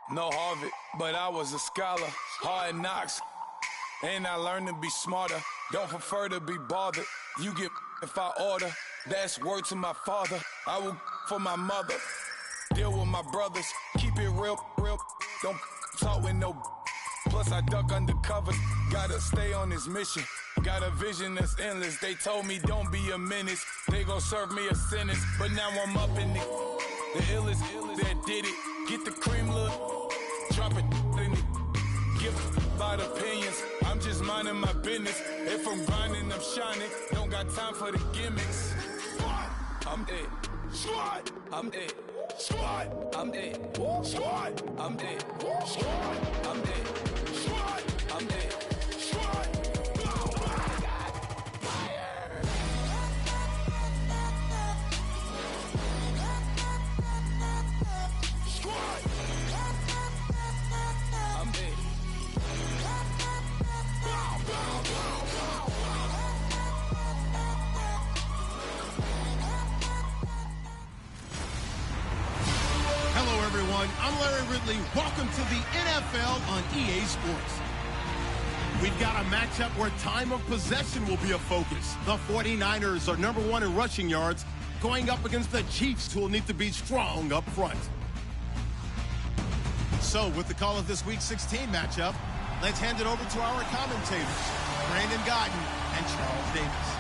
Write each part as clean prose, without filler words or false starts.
No Harvard, but I was a scholar. Hard knocks, and I learned to be smarter. Don't prefer to be bothered. You get if I order. That's word to my father. I will for my mother. Deal with my brothers. Keep it real. Don't talk with no. Plus I duck undercover. Gotta stay on this mission. Got a vision that's endless. They told me don't be a menace. They gon' serve me a sentence. But now I'm up in it. The illest that did it. Get the cream look. Drop it in it. Give about opinions. I'm just minding my business. If I'm grinding, I'm shining. Don't got time for the gimmicks. I'm dead. Squad. I'm dead. Squad. I'm dead. Squad. I'm dead. Squad. I'm dead. Squad. I'm dead. Squad. Hello, everyone. I'm Larry Ridley. Welcome to the NFL on EA Sports. We've got a matchup where time of possession will be a focus. The 49ers are #1 in rushing yards, going up against the Chiefs, who will need to be strong up front. So, with the call of this Week 16 matchup, let's hand it over to our commentators, Brandon Guyton and Charles Davis.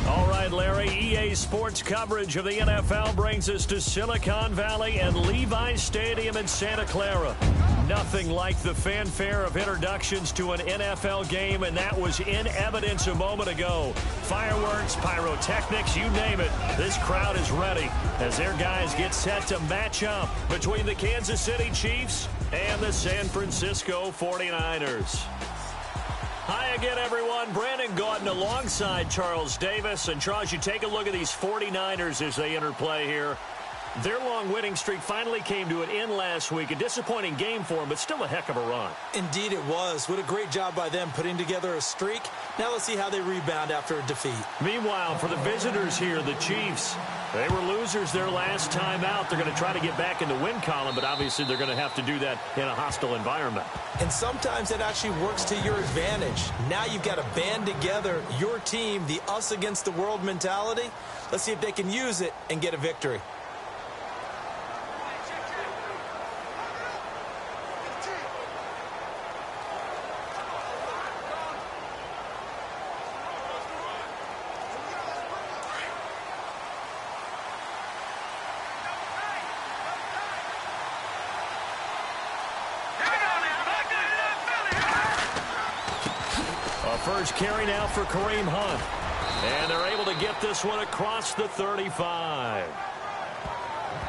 All right, Larry, EA Sports coverage of the NFL brings us to Silicon Valley and Levi Stadium in Santa Clara. Nothing like the fanfare of introductions to an NFL game, and that was in evidence a moment ago. Fireworks, pyrotechnics, you name it. This crowd is ready as their guys get set to match up between the Kansas City Chiefs and the San Francisco 49ers. Hi again, everyone. Brandon Guyton alongside Charles Davis. And, Charles, you take a look at these 49ers as they interplay here. Their long winning streak finally came to an end last week. A disappointing game for them, but still a heck of a run. Indeed it was. What a great job by them putting together a streak. Now let's see how they rebound after a defeat. Meanwhile, for the visitors here, the Chiefs, they were losers their last time out. They're going to try to get back in the win column, but obviously they're going to have to do that in a hostile environment. And sometimes it actually works to your advantage. Now you've got to band together your team, the us against the world mentality. Let's see if they can use it and get a victory. First carry now for Kareem Hunt. And they're able to get this one across the 35.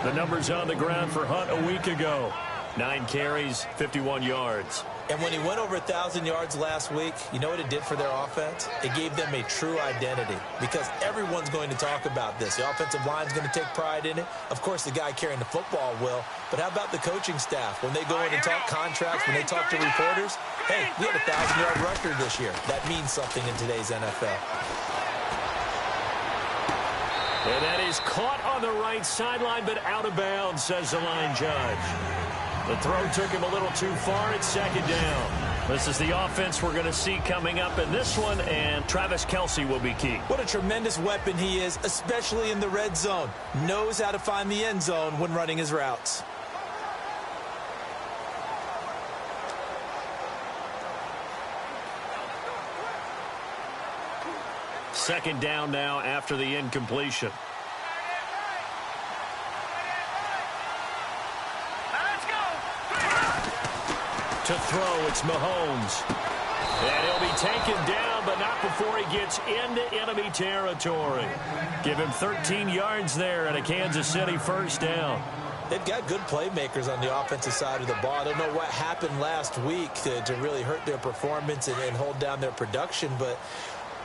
The numbers on the ground for Hunt a week ago. 9 carries, 51 yards. And when he went over 1,000 yards last week, you know what it did for their offense? It gave them a true identity because everyone's going to talk about this. The offensive line's going to take pride in it. Of course, the guy carrying the football will. But how about the coaching staff? When they go in and talk contracts, when they talk to reporters, hey, we had a 1,000-yard record this year. That means something in today's NFL. And that is caught on the right sideline, but out of bounds, says the line judge. The throw took him a little too far. It's second down. This is the offense we're going to see coming up in this one, and Travis Kelce will be key. What a tremendous weapon he is, especially in the red zone. Knows how to find the end zone when running his routes. Second down now after the incompletion. To throw, it's Mahomes. And he'll be taken down, but not before he gets into enemy territory. Give him 13 yards there and a Kansas City first down. They've got good playmakers on the offensive side of the ball. I don't know what happened last week to really hurt their performance and hold down their production, but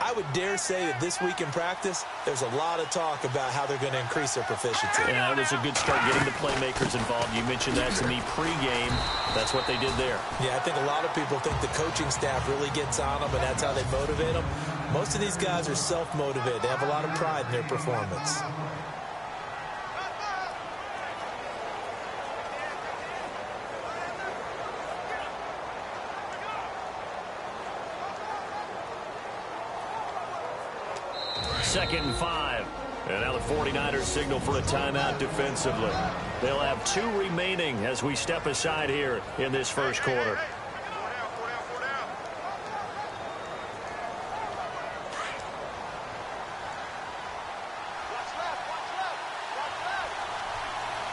I would dare say that this week in practice, there's a lot of talk about how they're going to increase their proficiency. Yeah, that was a good start getting the playmakers involved. You mentioned that to me pregame. That's what they did there. Yeah, I think a lot of people think the coaching staff really gets on them, and that's how they motivate them. Most of these guys are self-motivated. They have a lot of pride in their performance. 2nd and 5. And now the 49ers signal for a timeout defensively. They'll have 2 remaining as we step aside here in this first quarter.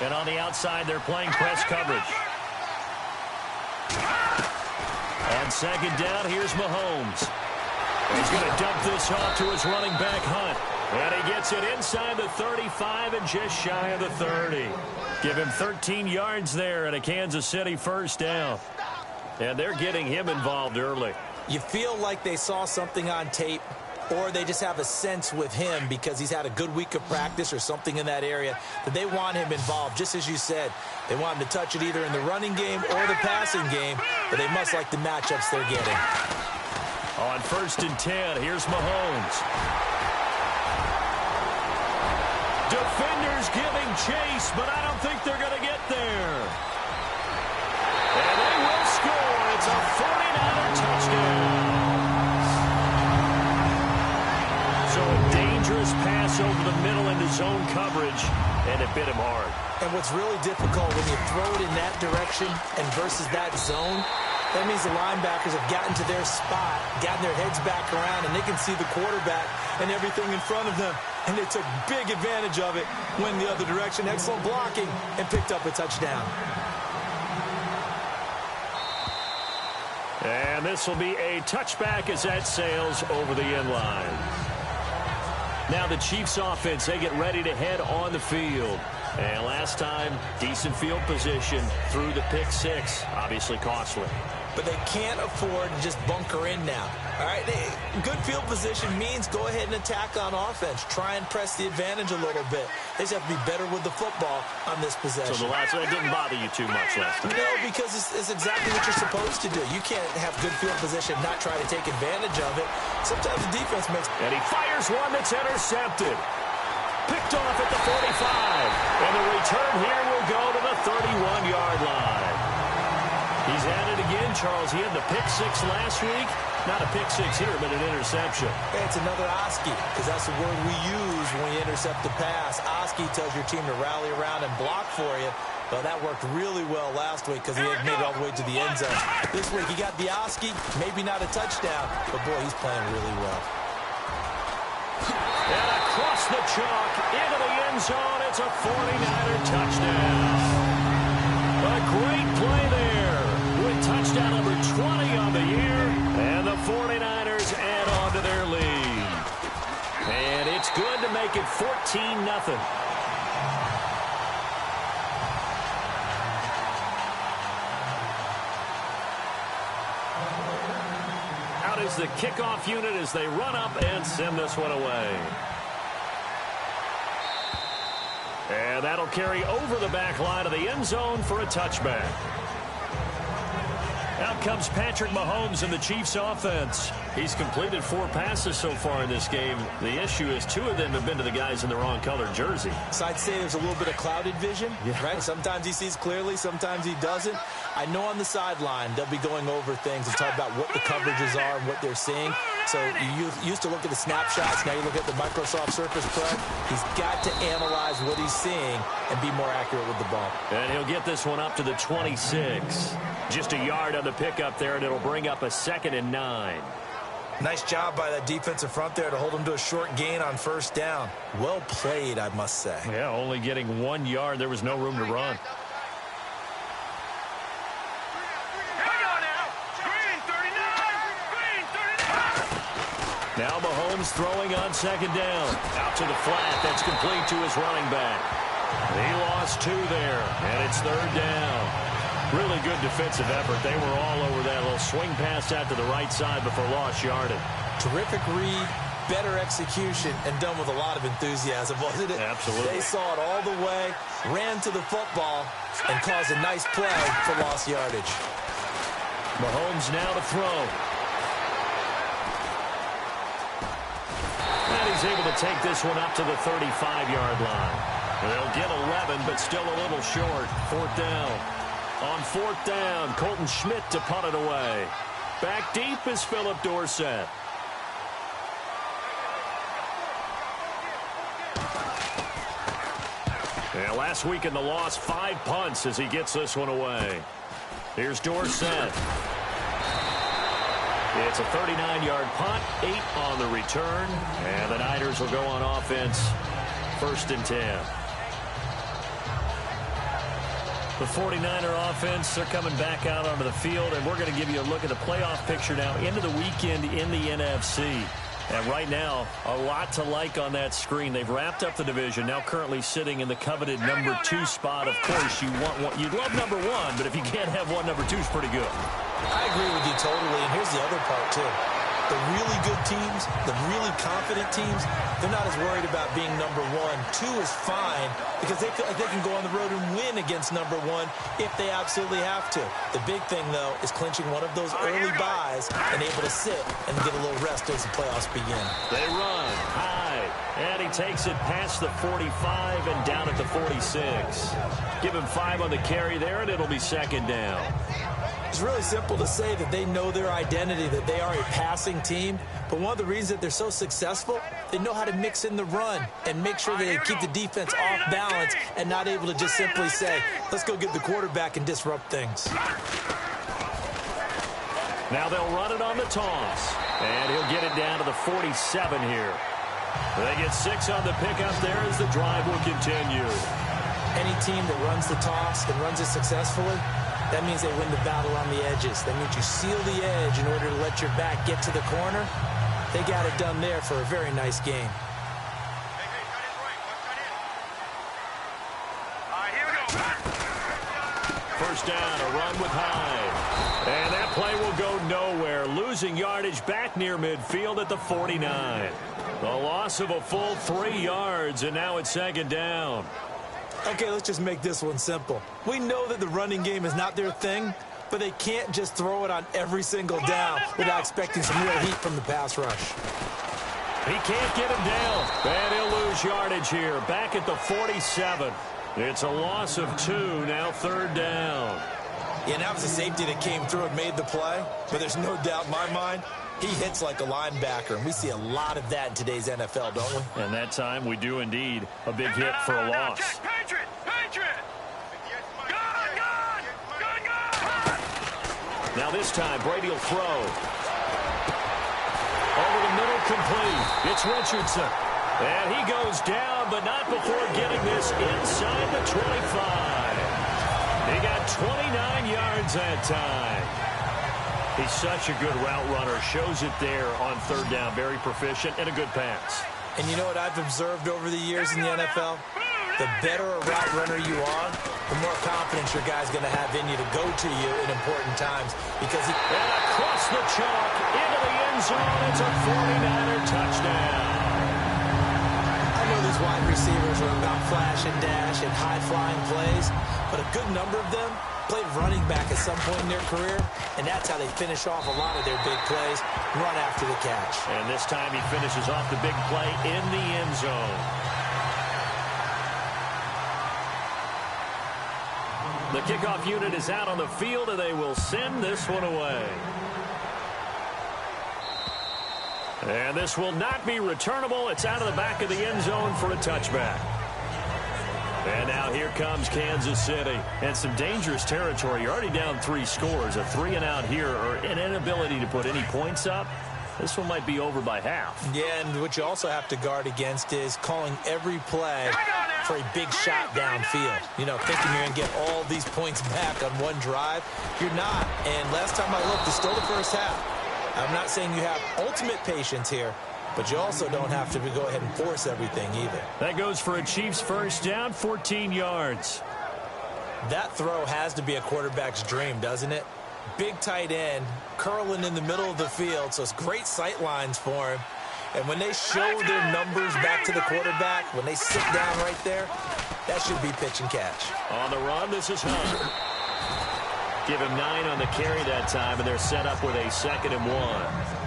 And on the outside, they're playing press coverage. On 2nd down, here's Mahomes. He's going to dump this off to his running back, Hunt. And he gets it inside the 35 and just shy of the 30. Give him 13 yards there and a Kansas City first down. And they're getting him involved early. You feel like they saw something on tape, or they just have a sense with him because he's had a good week of practice or something in that area that they want him involved. Just as you said, they want him to touch it either in the running game or the passing game, but they must like the matchups they're getting. On 1st and 10, here's Mahomes. Defenders giving chase, but I don't think they're going to get there. And they will score. It's a 49er touchdown. So a dangerous pass over the middle into zone coverage, and it bit him hard. And what's really difficult when you throw it in that direction and versus that zone, that means the linebackers have gotten to their spot, gotten their heads back around, and they can see the quarterback and everything in front of them. And they took big advantage of it, went the other direction, excellent blocking, and picked up a touchdown. And this will be a touchback as that sails over the end line. Now the Chiefs offense, they get ready to head on the field. And last time, decent field position through the pick 6, obviously costly. But they can't afford to just bunker in now. All right, good field position means go ahead and attack on offense. Try and press the advantage a little bit. They just have to be better with the football on this possession. So that didn't bother you too much last time? No, because it's exactly what you're supposed to do. You can't have good field position and not try to take advantage of it. Sometimes the defense makes... And he fires one that's intercepted. Picked off at the 45. And the return here will go to the 31-yard line. He's at it again, Charles. He had the pick 6 last week. Not a pick 6 here, but an interception. Hey, it's another Oski, because that's the word we use when you intercept the pass. Oski tells your team to rally around and block for you. But that worked really well last week because he had made it all the way to the end zone. This week he got the Oski, maybe not a touchdown, but boy, he's playing really well. And across the chalk into the end zone, it's a 49er touchdown. A great play there with touchdown number 20 on the year, and the 49ers add on to their lead. And it's good to make it 14-0. Out is the kickoff unit as they run up and send this one away. And that'll carry over the back line of the end zone for a touchback. Out comes Patrick Mahomes in the Chiefs offense. He's completed 4 passes so far in this game. The issue is 2 of them have been to the guys in the wrong colored jersey. So I'd say there's a little bit of clouded vision, right? Sometimes he sees clearly, sometimes he doesn't. I know on the sideline they'll be going over things and talk about what the coverages are and what they're seeing. So you used to look at the snapshots. Now you look at the Microsoft Surface Pro. He's got to analyze what he's seeing and be more accurate with the ball. And he'll get this one up to the 26. Just a yard on the pickup there, and it'll bring up a 2nd and 9. Nice job by that defensive front there to hold him to a short gain on first down. Well played, I must say. Yeah, only getting 1 yard. There was no room to run. Now Mahomes throwing on 2nd down. Out to the flat. That's complete to his running back. He lost 2 there, and it's 3rd down. Really good defensive effort. They were all over that little swing pass out to the right side before lost yardage. Terrific read, better execution, and done with a lot of enthusiasm, wasn't it? Absolutely. They saw it all the way, ran to the football, and caused a nice play for lost yardage. Mahomes now to throw. And he's able to take this one up to the 35-yard line. They'll get 11, but still a little short. 4th down. On 4th down, Colton Schmidt to punt it away. Back deep is Philip Dorsett. And last week in the loss, 5 punts as he gets this one away. Here's Dorsett. It's a 39-yard punt, 8 on the return, and the Niners will go on offense, 1st and 10. The 49er offense, they're coming back out onto the field, and we're going to give you a look at the playoff picture now into the weekend in the NFC. And right now, a lot to like on that screen. They've wrapped up the division, now currently sitting in the coveted number 2 spot. Of course, you want one, you'd love number 1, but if you can't have one, number 2 is pretty good. I agree with you totally, and here's the other part, too. The really good teams, the really confident teams, they're not as worried about being number 1. 2 is fine because they feel like they can go on the road and win against number 1 if they absolutely have to. The big thing, though, is clinching one of those early byes and able to sit and get a little rest as the playoffs begin. They run high, and he takes it past the 45 and down at the 46. Give him 5 on the carry there, and it'll be 2nd down. It's really simple to say that they know their identity, that they are a passing team. But one of the reasons that they're so successful, they know how to mix in the run and make sure that they keep the defense off balance and not able to just simply say, let's go get the quarterback and disrupt things. Now they'll run it on the toss, and he'll get it down to the 47 here. They get 6 on the pickup there as the drive will continue. Any team that runs the toss and runs it successfully, that means they win the battle on the edges. That means you seal the edge in order to let your back get to the corner. They got it done there for a very nice game. First down, a run with Hyde. And that play will go nowhere. Losing yardage back near midfield at the 49. The loss of a full 3 yards, and now it's 2nd down. Okay, let's just make this one simple. We know that the running game is not their thing, but they can't just throw it on every single down without expecting some real heat from the pass rush. He can't get him down, and he'll lose yardage here, back at the 47. It's a loss of 2, now 3rd down. Yeah, that was a safety that came through and made the play, but there's no doubt in my mind, he hits like a linebacker, and we see a lot of that in today's NFL, don't we? And that time we do indeed a big hit for a loss. Now this time, Brady will throw. Over the middle, complete. It's Richardson. And he goes down, but not before getting this inside the 25. He got 29 yards that time. He's such a good route runner. Shows it there on 3rd down. Very proficient and a good pass. And you know what I've observed over the years in the NFL? The better a route runner you are, the more confidence your guy's going to have in you to go to you in important times. Because he... And across the chalk, into the end zone. It's a 49er touchdown. I know these wide receivers are about flash and dash and high-flying plays, but a good number of them played running back at some point in their career, and that's how they finish off a lot of their big plays, run after the catch. And this time he finishes off the big play in the end zone. The kickoff unit is out on the field, and they will send this one away. And this will not be returnable. It's out of the back of the end zone for a touchback. And now here comes Kansas City. And some dangerous territory. You're already down 3 scores. A 3-and-out here, or an inability to put any points up. This one might be over by half. Yeah, and what you also have to guard against is calling every play for a big shot downfield. You know, thinking you're going to get all these points back on one drive. You're not. And last time I looked, it's still the first half. I'm not saying you have ultimate patience here, but you also don't have to go ahead and force everything either. That goes for a Chiefs first down, 14 yards. That throw has to be a quarterback's dream, doesn't it? Big tight end, curling in the middle of the field, so it's great sight lines for him. And when they show their numbers back to the quarterback, when they sit down right there, that should be pitch and catch. On the run, this is Hunt. Give him 9 on the carry that time, and they're set up with a 2nd and 1.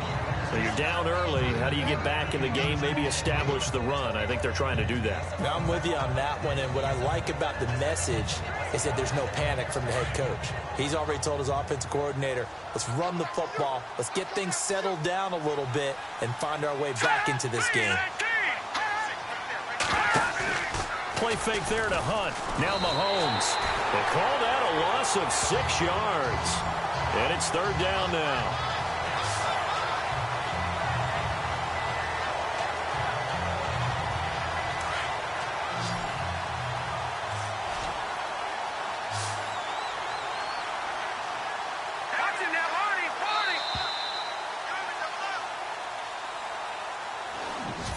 So you're down early. How do you get back in the game, maybe establish the run? I think they're trying to do that. Now, I'm with you on that one, and what I like about the message is that there's no panic from the head coach. He's already told his offensive coordinator, let's run the football, let's get things settled down a little bit and find our way back into this game. play fake there to Hunt. Now Mahomes. They call that a loss of 6 yards. And it's 3rd down now.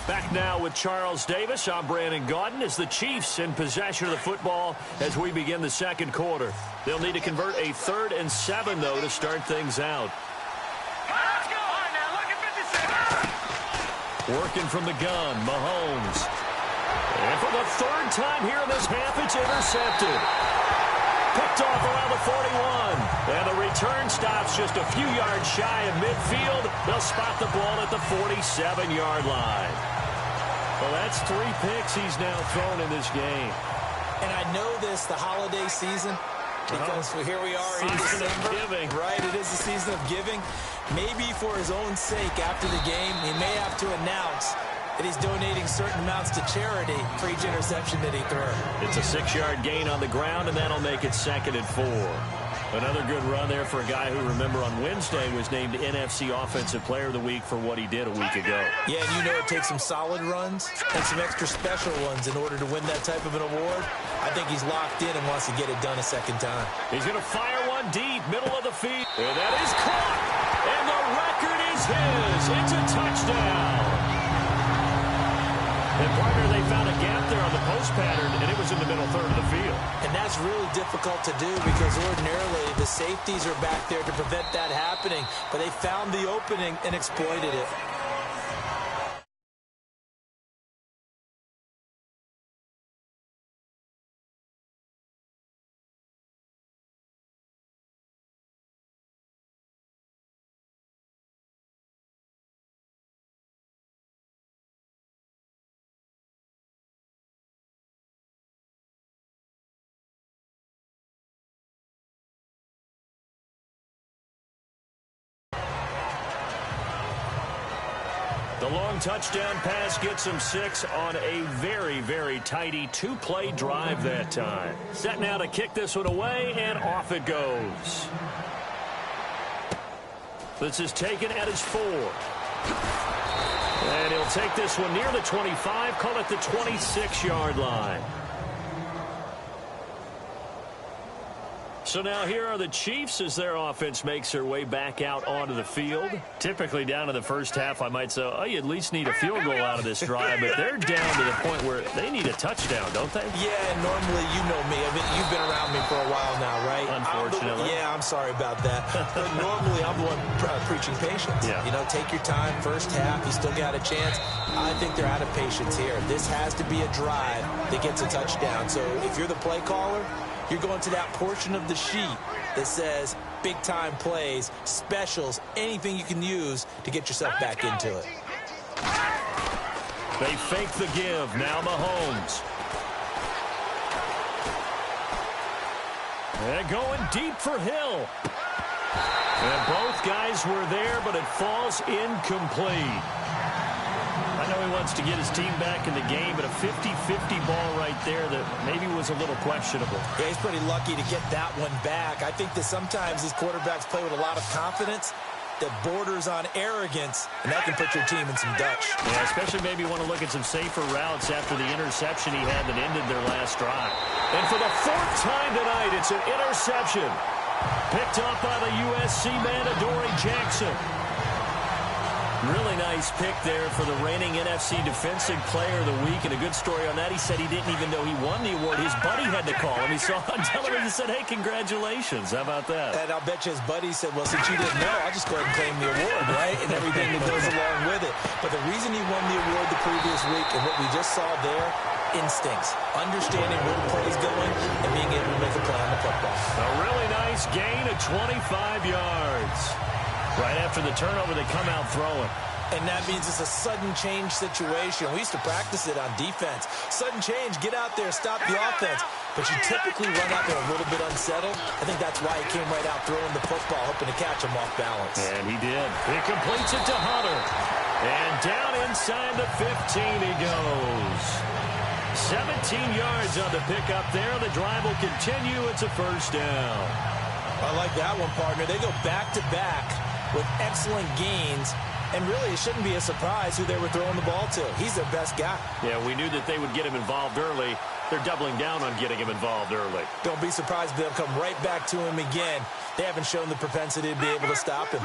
Back now with Charles Davis. I'm Brandon Gaudin as the Chiefs in possession of the football as we begin the second quarter. They'll need to convert a 3rd and 7, though, to start things out. Let's go. All right, now look at 56. Working from the gun, Mahomes. And for the 3rd time here in this half, it's intercepted. Picked off around the 41. And the return stops just a few yards shy of midfield. They'll spot the ball at the 47-yard line. Well, that's 3 picks he's now thrown in this game. And I know this, the holiday season, because here we are in December. Giving. Right, it is the season of giving. Maybe for his own sake after the game, he may have to announce that he's donating certain amounts to charity for each interception that he threw. It's a 6-yard gain on the ground, and that'll make it 2nd and 4. Another good run there for a guy who, remember, on Wednesday was named NFC Offensive Player of the Week for what he did a week ago. Yeah, and you know it takes some solid runs and some extra special ones in order to win that type of an award. I think he's locked in and wants to get it done a 2nd time. He's going to fire one deep, middle of the field. And that is caught. And the record is his. It's a touchdown. And, partner, they found a gap there on the post pattern, and it was in the middle 3rd of the field. And that's really difficult to do because ordinarily the safeties are back there to prevent that happening. But they found the opening and exploited it. The long touchdown pass gets him 6 on a very, very tidy 2-play drive that time. Set now to kick this one away, and off it goes. This is taken at his 4. And he'll take this one near the 25, call it the 26-yard line. So now here are the Chiefs as their offense makes their way back out onto the field. Typically down to the first half, I might say, oh, you at least need a field goal out of this drive, but they're down to the point where they need a touchdown, don't they? Yeah, and normally, you know me. I mean, you've been around me for a while now, right? Unfortunately. I'm sorry about that. But normally, I'm the one preaching patience. Yeah. You know, take your time. First half, you still got a chance. I think they're out of patience here. This has to be a drive that gets a touchdown. So if you're the play caller, you're going to that portion of the sheet that says big-time plays, specials, anything you can use to get yourself back into it. They fake the give. Now Mahomes. They're going deep for Hill. And both guys were there, but it falls incomplete. I know he wants to get his team back in the game, but a 50-50 ball right there that maybe was a little questionable. Yeah, he's pretty lucky to get that one back. I think that sometimes these quarterbacks play with a lot of confidence that borders on arrogance, and that can put your team in some Dutch. Yeah, especially maybe want to look at some safer routes after the interception he had that ended their last drive. And for the 4th time tonight, it's an interception. Picked up by the USC man, Adoree Jackson. Really nice pick there for the reigning NFC Defensive Player of the Week. And a good story on that, he said he didn't even know he won the award. His buddy had to call him. He saw on television and said, hey, congratulations. How about that? And I'll bet you his buddy said, well, since you didn't know, I'll just go ahead and claim the award, right? And everything that goes along with it. But the reason he won the award the previous week and what we just saw there, instincts, understanding where the play is going and being able to make a play on the football. A really nice gain of 25 yards. Right after the turnover, they come out throwing. And that means it's a sudden change situation. We used to practice it on defense. Sudden change, get out there, stop the offense. But you typically run out there a little bit unsettled. I think that's why he came right out throwing the football, hoping to catch him off balance. And he did. He completes it to Hunter. And down inside the 15 he goes. 17 yards on the pickup there. The drive will continue. It's a first down. I like that one, partner. They go back-to-back with excellent gains. And really, it shouldn't be a surprise who they were throwing the ball to. He's their best guy. Yeah, we knew that they would get him involved early. They're doubling down on getting him involved early. Don't be surprised if they'll come right back to him again. They haven't shown the propensity to be able to stop him.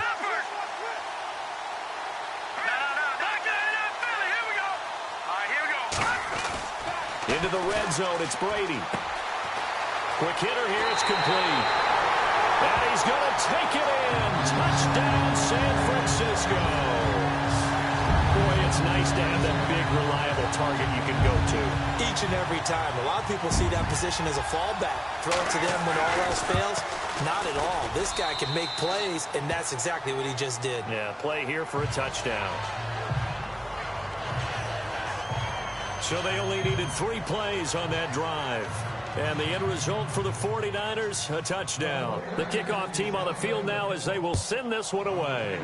Into the red zone, it's Brady. Quick hitter here, it's complete. And he's going to take it in. Touchdown, San Francisco. Boy, it's nice to have that big, reliable target you can go to. Each and every time. A lot of people see that position as a fallback. Throw it to them when all else fails. Not at all. This guy can make plays, and that's exactly what he just did. Yeah, play here for a touchdown. So they only needed 3 plays on that drive. And the end result for the 49ers, a touchdown. The kickoff team on the field now as they will send this one away.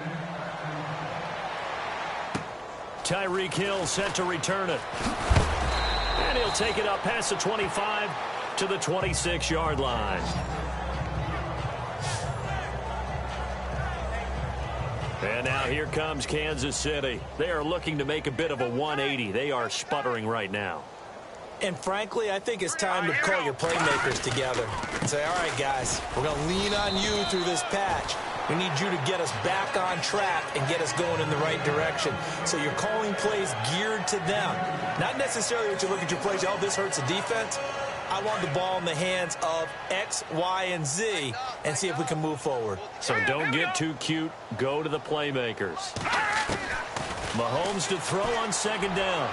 Tyreek Hill set to return it. And he'll take it up past the 25 to the 26-yard line. And now here comes Kansas City. They are looking to make a bit of a 180. They are sputtering right now. And frankly, I think it's time to call your playmakers together and say, all right, guys, we're going to lean on you through this patch. We need you to get us back on track and get us going in the right direction. So you're calling plays geared to them. Not necessarily that you look at your plays, oh, this hurts the defense. I want the ball in the hands of X, Y, and Z and see if we can move forward. So don't get too cute. Go to the playmakers. Mahomes to throw on second down.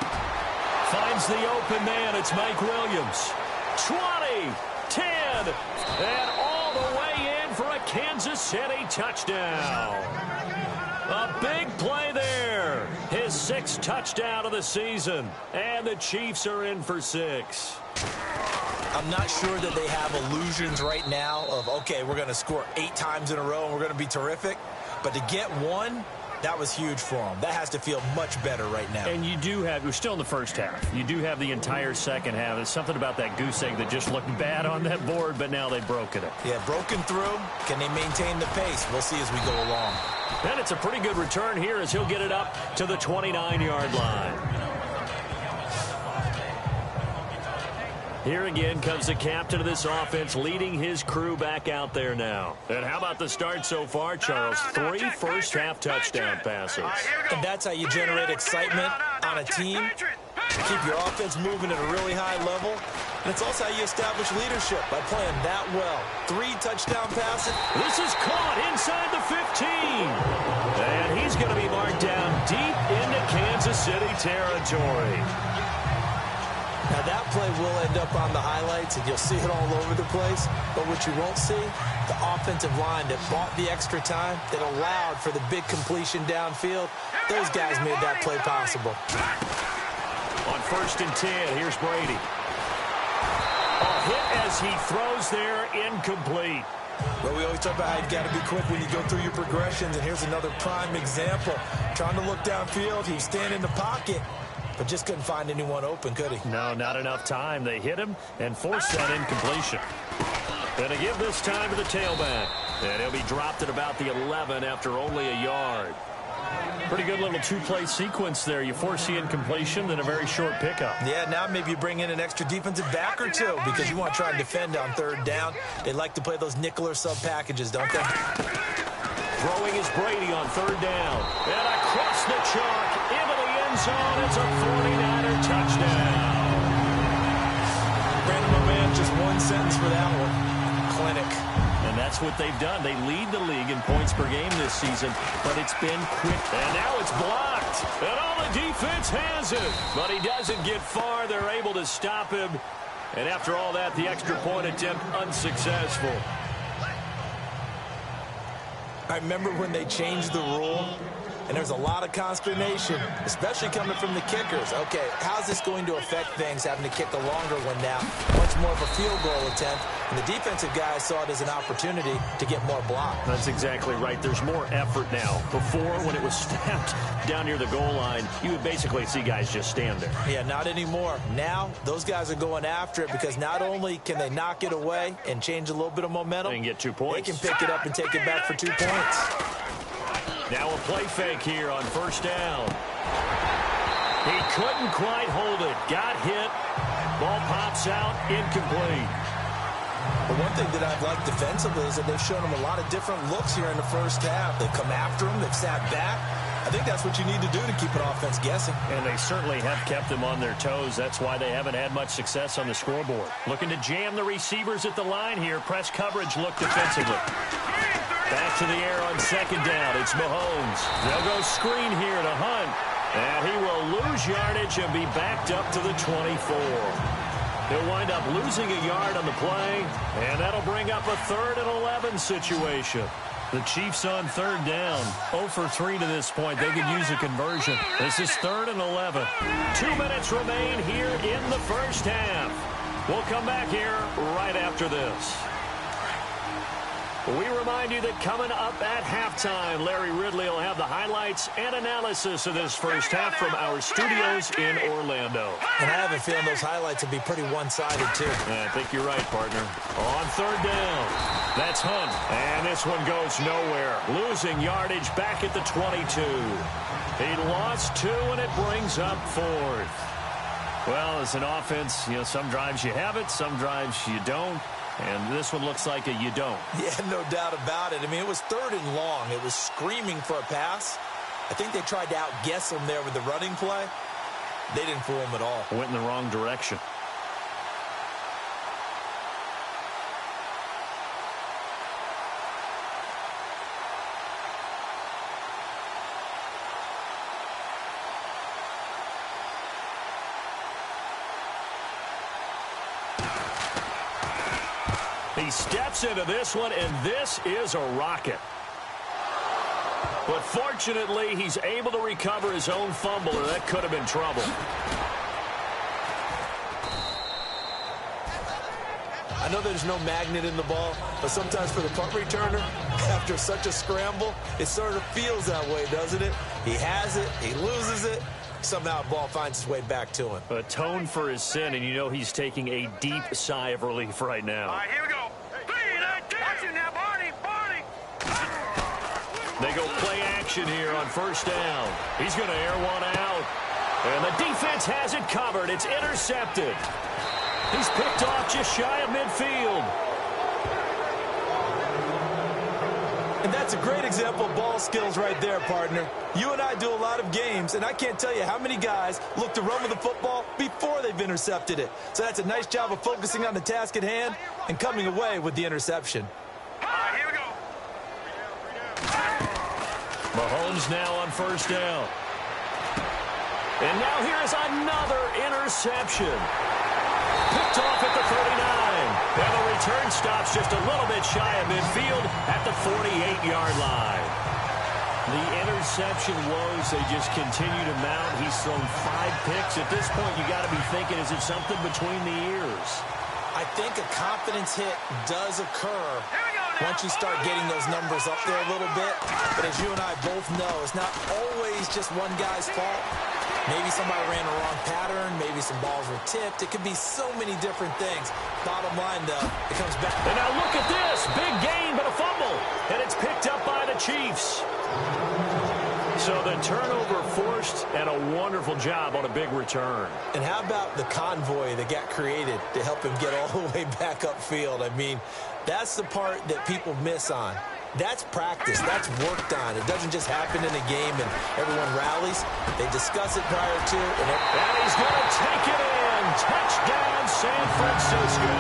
Finds the open man. It's Mike Williams. 20, 10, and all the way in for a Kansas City touchdown. A big play there. His 6th touchdown of the season. And the Chiefs are in for 6. I'm not sure that they have illusions right now of, okay, we're going to score 8 times in a row and we're going to be terrific. But to get 1, that was huge for them. That has to feel much better right now. And you do have, we're still in the first half. You do have the entire second half. There's something about that goose egg that just looked bad on that board, but now they've broken it. Yeah, broken through. Can they maintain the pace? We'll see as we go along. And it's a pretty good return here as he'll get it up to the 29-yard line. Here again comes the captain of this offense leading his crew back out there now. And how about the start so far, Charles? 3 first-half touchdown passes. And that's how you generate excitement on a team. Keep your offense moving at a really high level. And it's also how you establish leadership by playing that well. 3 touchdown passes. This is caught inside the 15. And he's going to be marked down deep into Kansas City territory. Now, that play will end up on the highlights, and you'll see it all over the place. But what you won't see, the offensive line that bought the extra time, that allowed for the big completion downfield, those guys made that play possible. On 1st and 10, here's Brady. A hit as he throws there, incomplete. Well, we always talk about how you've got to be quick when you go through your progressions, and here's another prime example. Trying to look downfield, he was standing in the pocket, but just couldn't find anyone open, could he? No, not enough time. They hit him and forced that incompletion. And to give this time to the tailback. And he'll be dropped at about the 11 after only a yard. Pretty good little 2-play sequence there. You force the incompletion, then a very short pickup. Yeah, now maybe you bring in an extra defensive back or 2 because you want to try and defend on 3rd down. They like to play those nickel or sub packages, don't they? Throwing is Brady on 3rd down. And across the chalk into the end zone. It's a 49er touchdown. Brandon, my man, just 1 sentence for that one. Clinic. And that's what they've done. They lead the league in points per game this season, but it's been quick. And now it's blocked. And all the defense has it. But he doesn't get far. They're able to stop him. And after all that, the extra point attempt unsuccessful. I remember when they changed the rule and there's a lot of consternation, especially coming from the kickers. Okay, how's this going to affect things, having to kick a longer one now? Much more of a field goal attempt, and the defensive guys saw it as an opportunity to get more block. That's exactly right. There's more effort now. Before, when it was snapped down near the goal line, you would basically see guys just stand there. Yeah, not anymore. Now, those guys are going after it because not only can they knock it away and change a little bit of momentum, they can get 2 points. They can pick it up and take it back for 2 points. Now a play fake here on first down. He couldn't quite hold it. Got hit. Ball pops out. Incomplete. But one thing that I've liked defensively is that they've shown him a lot of different looks here in the first half. They've come after him. They've sat back. I think that's what you need to do to keep an offense guessing. And they certainly have kept them on their toes. That's why they haven't had much success on the scoreboard. Looking to jam the receivers at the line here. Press coverage look defensively. Back to the air on second down. It's Mahomes. They'll go screen here to Hunt. And he will lose yardage and be backed up to the 24. He'll wind up losing a yard on the play. And that'll bring up a 3rd and 11 situation. The Chiefs on third down. 0 for 3 to this point. They could use a conversion. This is 3rd and 11. 2 minutes remain here in the first half. We'll come back here right after this. We remind you that coming up at halftime, Larry Ridley will have the highlights and analysis of this first half from our studios in Orlando. And I have a feeling those highlights will be pretty one-sided, too. I think you're right, partner. On third down, that's Hunt. And this one goes nowhere. Losing yardage back at the 22. He lost 2, and it brings up 4th. Well, as an offense, some drives you have it, some drives you don't. And this one looks like you don't. Yeah, no doubt about it. I mean, it was 3rd and long. It was screaming for a pass. I think they tried to outguess him there with the running play. They didn't fool him at all. Went in the wrong direction. He steps into this one, and this is a rocket. But fortunately, he's able to recover his own fumble, or that could have been trouble. I know there's no magnet in the ball, but sometimes for the punt returner, after such a scramble, it sort of feels that way, doesn't it? He has it, he loses it, somehow the ball finds its way back to him. Atoned for his sin, and he's taking a deep sigh of relief right now. All right, here we go. 3, 19. Watch it now, Barney. They go play action here on first down. He's going to air one out. And the defense has it covered. It's intercepted. He's picked off just shy of midfield. And that's a great example of ball skills right there, partner. You and I do a lot of games, and I can't tell you how many guys look to run with the football before they've intercepted it. So that's a nice job of focusing on the task at hand and coming away with the interception. All right, here we go. Mahomes now on first down. And now here's another interception. Picked off at the 39. And the return stops just a little bit shy of midfield at the 48-yard line. The interception woes, they just continue to mount. He's thrown 5 picks. At this point, you got to be thinking, is it something between the ears? I think a confidence hit does occur once you start getting those numbers up there a little bit. But as you and I both know, it's not always just one guy's fault. Maybe somebody ran a wrong pattern. Maybe some balls were tipped. It could be so many different things. Bottom line, though, it comes back. And now look at this. Big gain, but a fumble. And it's picked up by the Chiefs. So the turnover forced, and a wonderful job on a big return. And how about the convoy that got created to help him get all the way back upfield? I mean, that's the part that people miss on. That's practice. That's worked on. It doesn't just happen in a game and everyone rallies. They discuss it prior to. And he's going to take it in. Touchdown, San Francisco.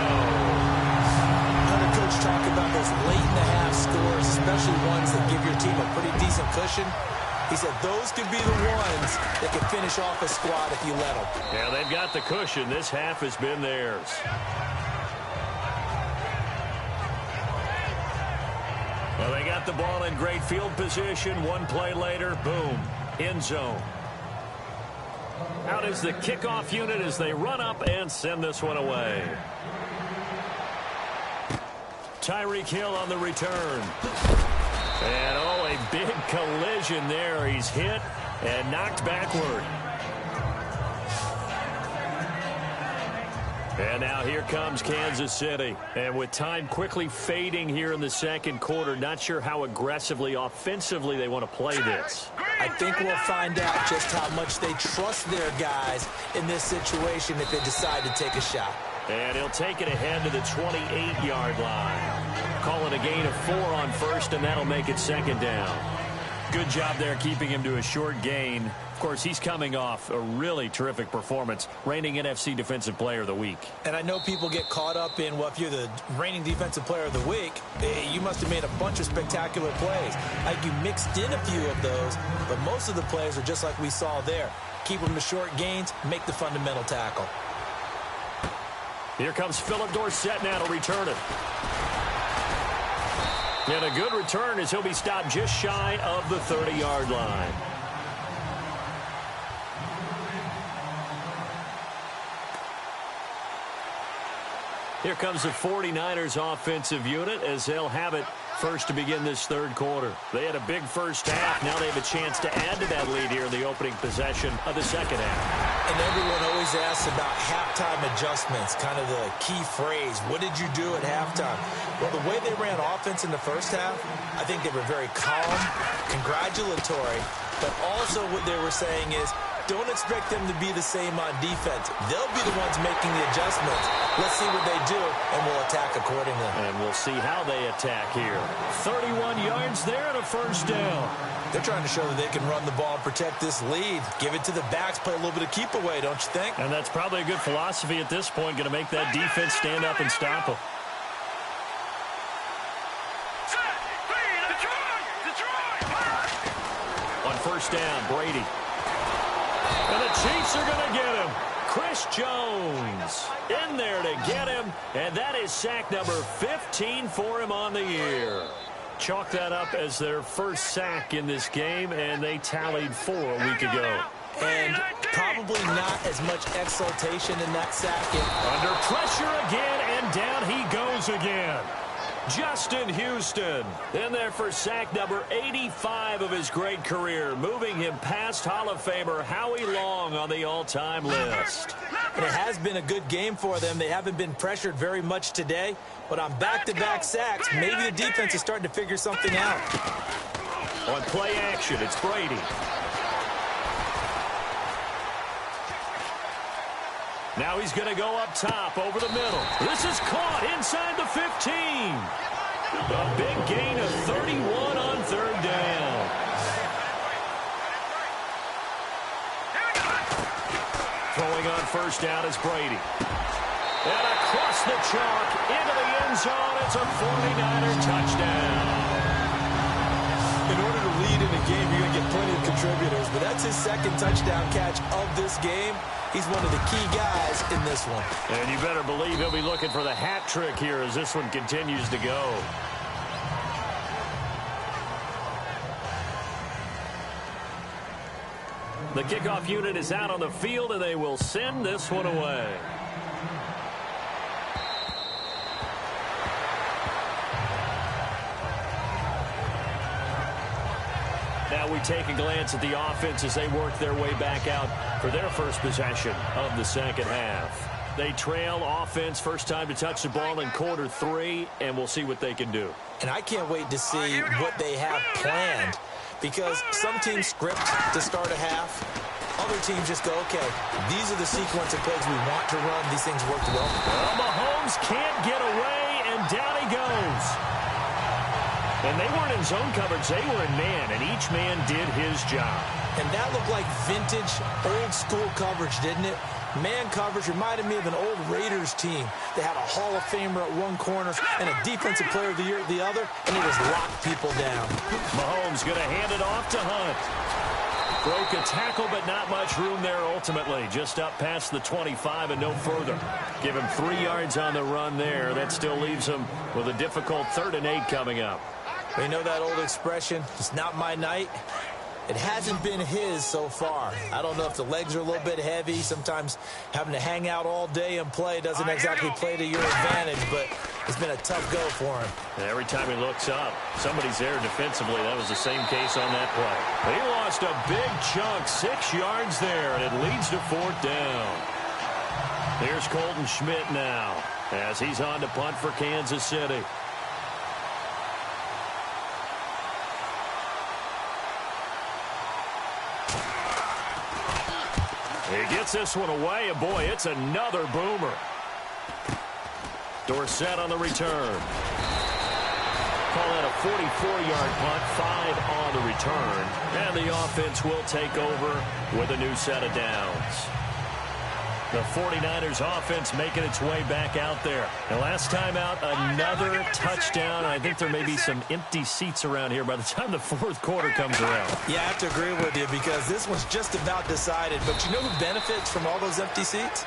Another coach talk about those late-in-the-half scores, especially ones that give your team a pretty decent cushion. He said those could be the ones that can finish off a squad if you let them. Yeah, they've got the cushion. This half has been theirs. Well, they got the ball in great field position. One play later, boom, end zone. Out is the kickoff unit as they run up and send this one away. Tyreek Hill on the return. And, oh, a big collision there. He's hit and knocked backward. And now here comes Kansas City. And with time quickly fading here in the second quarter, not sure how aggressively, offensively they want to play this. I think we'll find out just how much they trust their guys in this situation if they decide to take a shot. And he'll take it ahead to the 28-yard line. Call it a gain of 4 on first, and that'll make it second down. Good job there keeping him to a short gain. Of course, he's coming off a really terrific performance, reigning NFC Defensive Player of the Week. And I know people get caught up in, well, if you're the reigning Defensive Player of the Week, you must have made a bunch of spectacular plays. Like you mixed in a few of those, but most of the plays are just like we saw there. Keep them to short gains, make the fundamental tackle. Here comes Philip Dorsett now to return it. And a good return as he'll be stopped just shy of the 30-yard line. Here comes the 49ers offensive unit as they'll have it first to begin this third quarter. They had a big first half. Now they have a chance to add to that lead here in the opening possession of the second half. And everyone always asks about halftime adjustments, kind of the key phrase. What did you do at halftime? Well, the way they ran offense in the first half, I think they were very calm, congratulatory, but also what they were saying is, don't expect them to be the same on defense. They'll be the ones making the adjustments. Let's see what they do, and we'll attack accordingly. And we'll see how they attack here. 31 yards there and a first down. They're trying to show that they can run the ball and protect this lead. Give it to the backs, play a little bit of keep away, don't you think? And that's probably a good philosophy at this point, going to make that defense stand up and stop them. On first down, Brady. And the Chiefs are going to get him. Chris Jones in there to get him. And that is sack number 15 for him on the year. Chalk that up as their first sack in this game, and they tallied 4 a week ago. And probably not as much exultation in that sack. Under pressure again, and down he goes again. Justin Houston in there for sack number 85 of his great career, moving him past Hall of Famer Howie Long on the all-time list. And it has been a good game for them. They haven't been pressured very much today, but on back-to-back sacks, maybe the defense is starting to figure something out. On play action, it's Brady. Now he's going to go up top over the middle. This is caught inside the 15. A big gain of 31 on third down. Throwing on first down is Brady. And across the chalk into the end zone. It's a 49er touchdown. In order to lead in a game, you're going to get plenty of contributors, but that's his second touchdown catch of this game. He's one of the key guys in this one. And you better believe he'll be looking for the hat trick here as this one continues to go. The kickoff unit is out on the field, and they will send this one away. Now we take a glance at the offense as they work their way back out for their first possession of the second half. They trail offense, first time to touch the ball in quarter 3, and we'll see what they can do. And I can't wait to see what they have planned, because some teams script to start a half. Other teams just go, okay, these are the sequence of plays we want to run. These things worked well. Well, Mahomes can't get away, and down he goes. And they weren't in zone coverage. They were in man, and each man did his job. And that looked like vintage, old-school coverage, didn't it? Man coverage reminded me of an old Raiders team. They had a Hall of Famer at one corner and a Defensive Player of the Year at the other, and it was locked people down. Mahomes going to hand it off to Hunt. Broke a tackle, but not much room there ultimately. Just up past the 25 and no further. Give him 3 yards on the run there. That still leaves him with a difficult 3rd and 8 coming up. We know that old expression, it's not my night. It hasn't been his so far. I don't know if the legs are a little bit heavy. Sometimes having to hang out all day and play doesn't exactly play to your advantage, but it's been a tough go for him. And every time he looks up, somebody's there defensively. That was the same case on that play. He lost a big chunk, 6 yards there, and it leads to 4th down. Here's Colton Schmidt now as he's on to punt for Kansas City. He gets this one away, and boy, it's another boomer. Dorsett on the return. Call that a 44-yard punt, 5 on the return. And the offense will take over with a new set of downs. The 49ers offense making its way back out there. And last time out, another touchdown. I think there may be some empty seats around here by the time the 4th quarter comes around. Yeah, I have to agree with you because this one's just about decided. But you know who benefits from all those empty seats?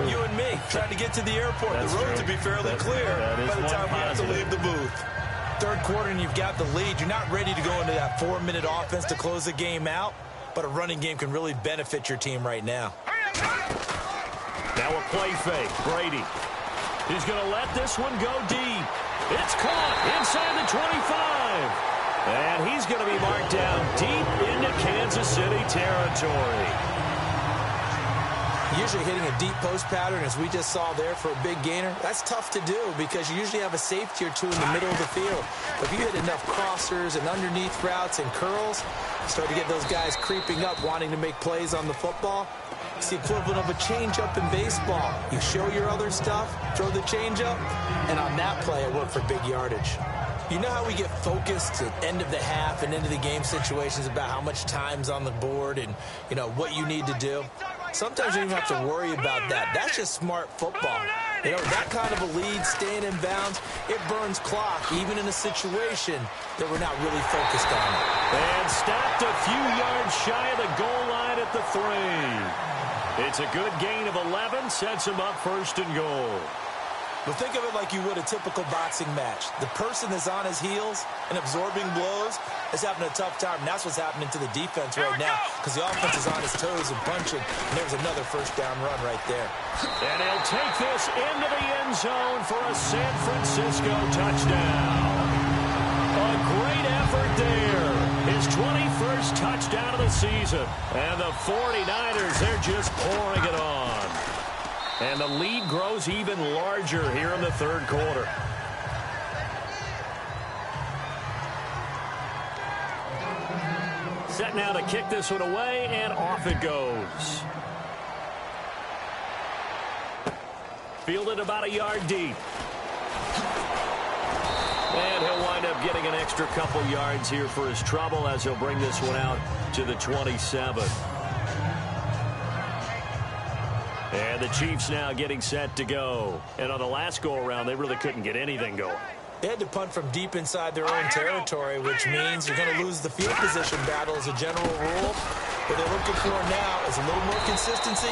You and me, trying to get to the airport. That's the road true. to be fairly clear by the time we have to leave the booth. 3rd quarter and you've got the lead. You're not ready to go into that 4-minute offense to close the game out. But a running game can really benefit your team right now. Now a play fake. Brady. He's going to let this one go deep. It's caught inside the 25. And he's going to be marked down deep into Kansas City territory. Usually hitting a deep post pattern, as we just saw there for a big gainer, that's tough to do because you usually have a safety or two in the middle of the field. But if you hit enough crossers and underneath routes and curls, you start to get those guys creeping up wanting to make plays on the football. It's the equivalent of a changeup in baseball. You show your other stuff, throw the changeup, and on that play it worked for big yardage. You know how we get focused at end of the half and into the game situations about how much time's on the board and, you know, what you need to do? Sometimes you don't even have to worry about that. That's just smart football. You know, that kind of a lead, staying in bounds, it burns clock, even in a situation that we're not really focused on it. And stopped a few yards shy of the goal line at the 3. It's a good gain of 11, sets him up 1st and goal. But think of it like you would a typical boxing match. The person that's on his heels and absorbing blows is having a tough time. And that's what's happening to the defense right now because the offense is on his toes and punching. And there's another 1st down run right there. And he'll take this into the end zone for a San Francisco touchdown. A great effort there. His 21st touchdown of the season. And the 49ers, they're just pouring it on. And the lead grows even larger here in the 3rd quarter. Set now to kick this one away, and off it goes. Fielded about a yard deep. And he'll wind up getting an extra couple yards here for his trouble as he'll bring this one out to the 27. And the Chiefs now getting set to go. And on the last go-around, they really couldn't get anything going. They had to punt from deep inside their own territory, which means you're going to lose the field position battle as a general rule. What they're looking for now is a little more consistency,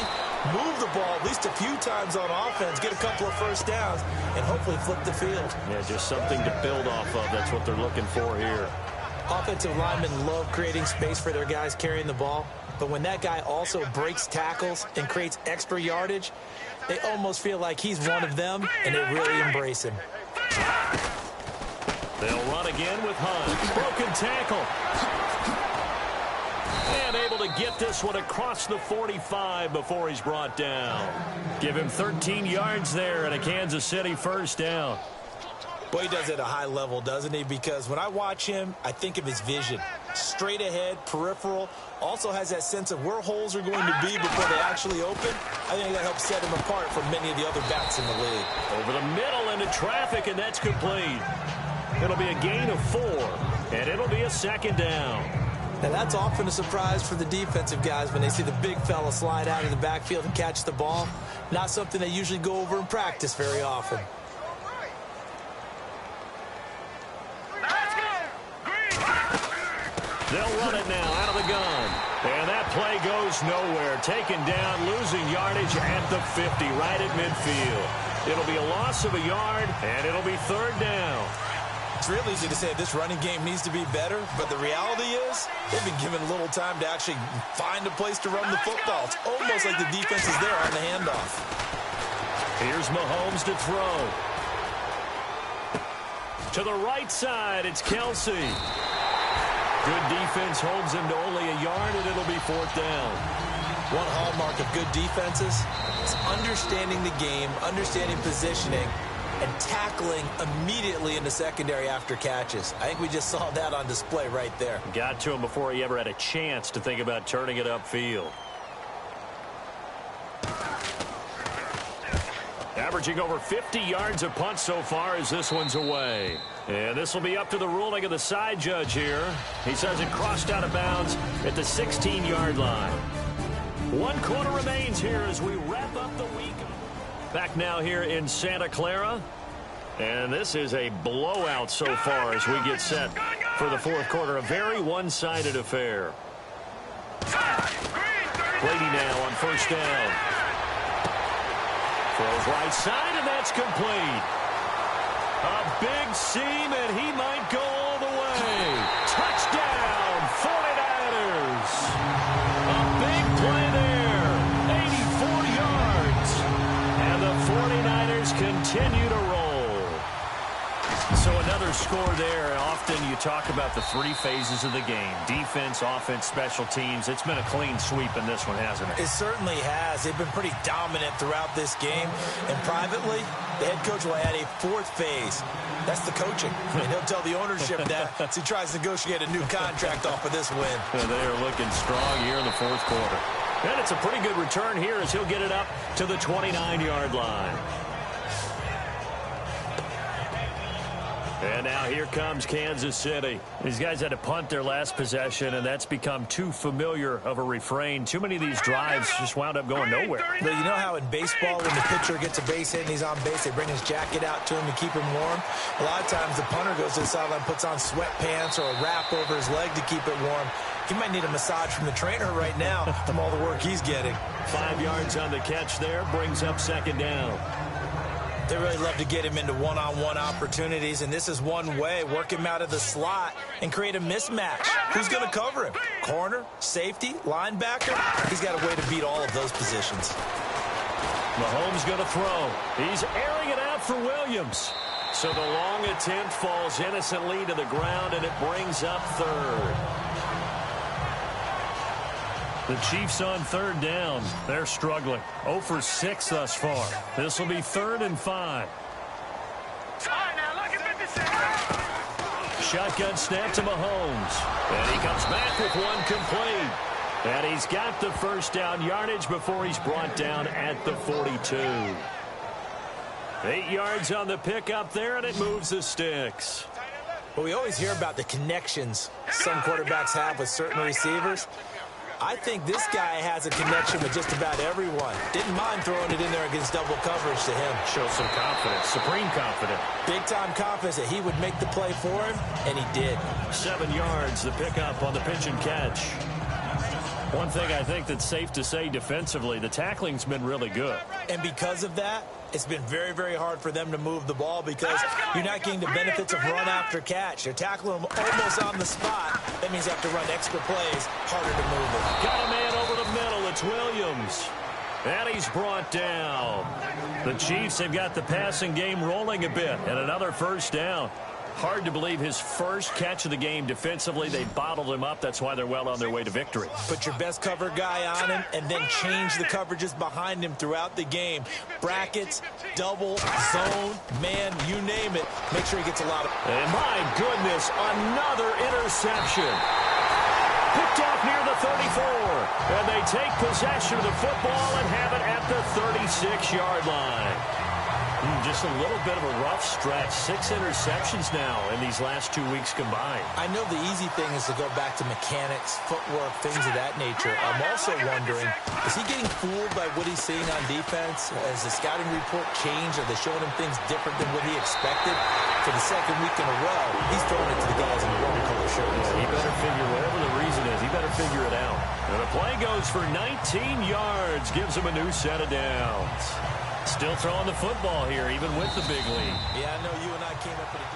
move the ball at least a few times on offense, get a couple of 1st downs, and hopefully flip the field. Yeah, just something to build off of. That's what they're looking for here. Offensive linemen love creating space for their guys carrying the ball. But when that guy also breaks tackles and creates extra yardage, they almost feel like he's one of them, and they really embrace him. They'll run again with Hunt. Broken tackle. And able to get this one across the 45 before he's brought down. Give him 13 yards there and a Kansas City 1st down. Boy, he does it at a high level, doesn't he? Because when I watch him, I think of his vision. Straight ahead, peripheral, also has that sense of where holes are going to be before they actually open. I think that helps set him apart from many of the other backs in the league. Over the middle into traffic, and that's complete. It'll be a gain of 4, and it'll be a 2nd down. Now, that's often a surprise for the defensive guys when they see the big fella slide out of the backfield and catch the ball. Not something they usually go over in practice very often. They'll run it now out of the gun. And that play goes nowhere. Taken down, losing yardage at the 50, right at midfield. It'll be a loss of a yard, and it'll be 3rd down. It's real easy to say this running game needs to be better, but the reality is they've been given little time to actually find a place to run the football. It's almost like the defense is there on the handoff. Here's Mahomes to throw. To the right side, it's Kelsey. Good defense holds him to only a yard, and it'll be 4th down. One hallmark of good defenses is understanding the game, understanding positioning, and tackling immediately in the secondary after catches. I think we just saw that on display right there. Got to him before he ever had a chance to think about turning it upfield. Averaging over 50 yards a punt so far as this one's away. And this will be up to the ruling of the side judge here. He says it crossed out of bounds at the 16-yard line. 1 quarter remains here as we wrap up the week. Back now here in Santa Clara. And this is a blowout so far as we get set for the 4th quarter. A very one-sided affair. Brady now on 1st down. Throws right side, and that's complete. A big seam, and he might go all the way. Touchdown, 49ers. A big play there, 84 yards. And the 49ers continue to roll. So another score there. Often you talk about the 3 phases of the game. Defense, offense, special teams. It's been a clean sweep in this one, hasn't it? It certainly has. They've been pretty dominant throughout this game. And privately, the head coach will add a 4th phase. That's the coaching. And he'll tell the ownership that as he tries to negotiate a new contract off of this win. They are looking strong here in the 4th quarter. And it's a pretty good return here as he'll get it up to the 29-yard line. And now here comes Kansas City. These guys had to punt their last possession, and that's become too familiar of a refrain. Too many of these drives just wound up going nowhere. But you know how in baseball, when the pitcher gets a base hit and he's on base, they bring his jacket out to him to keep him warm? A lot of times the punter goes to the sideline, puts on sweatpants or a wrap over his leg to keep it warm. He might need a massage from the trainer right now from all the work he's getting. 5 yards on the catch there, brings up 2nd down. They really love to get him into one-on-one opportunities, and this is one way. Work him out of the slot and create a mismatch. Who's going to cover him? Corner, safety, linebacker? He's got a way to beat all of those positions. Mahomes going to throw. He's airing it out for Williams. So the long attempt falls innocently to the ground, and it brings up 3rd. The Chiefs on 3rd down. They're struggling. 0 for 6 thus far. This will be 3rd and 5. Shotgun snap to Mahomes. And he comes back with one complete. And he's got the 1st down yardage before he's brought down at the 42. 8 yards on the pickup there, and it moves the sticks. Well, we always hear about the connections some quarterbacks have with certain receivers. I think this guy has a connection with just about everyone. Didn't mind throwing it in there against double coverage to him. Shows some confidence, supreme confidence. Big-time confidence that he would make the play for him, and he did. 7 yards, the pickup on the pitch and catch. One thing I think that's safe to say defensively, the tackling's been really good. And because of that, it's been very, very hard for them to move the ball because you're not getting the benefits of run after catch. You're tackling them almost on the spot. That means you have to run extra plays, harder to move it. Got a man over the middle. It's Williams. And he's brought down. The Chiefs have got the passing game rolling a bit. And another 1st down. Hard to believe his first catch of the game defensively. They bottled him up. That's why they're well on their way to victory. Put your best cover guy on him and then change the coverages behind him throughout the game. Brackets, double, zone, man, you name it. Make sure he gets a lot of... And my goodness, another interception. Picked off near the 34. And they take possession of the football and have it at the 36-yard line. Just a little bit of a rough stretch. 6 interceptions now in these last 2 weeks combined. I know the easy thing is to go back to mechanics, footwork, things of that nature. I'm also wondering, is he getting fooled by what he's seeing on defense? Has the scouting report changed? Are they showing him things different than what he expected? For the 2nd week in a row, he's throwing it to the guys in the wrong color shirts. He better figure, whatever the reason is, he better figure it out. And the play goes for 19 yards, gives him a new set of downs. Still throwing the football here, even with the big lead. Yeah, I know you and I came up with a...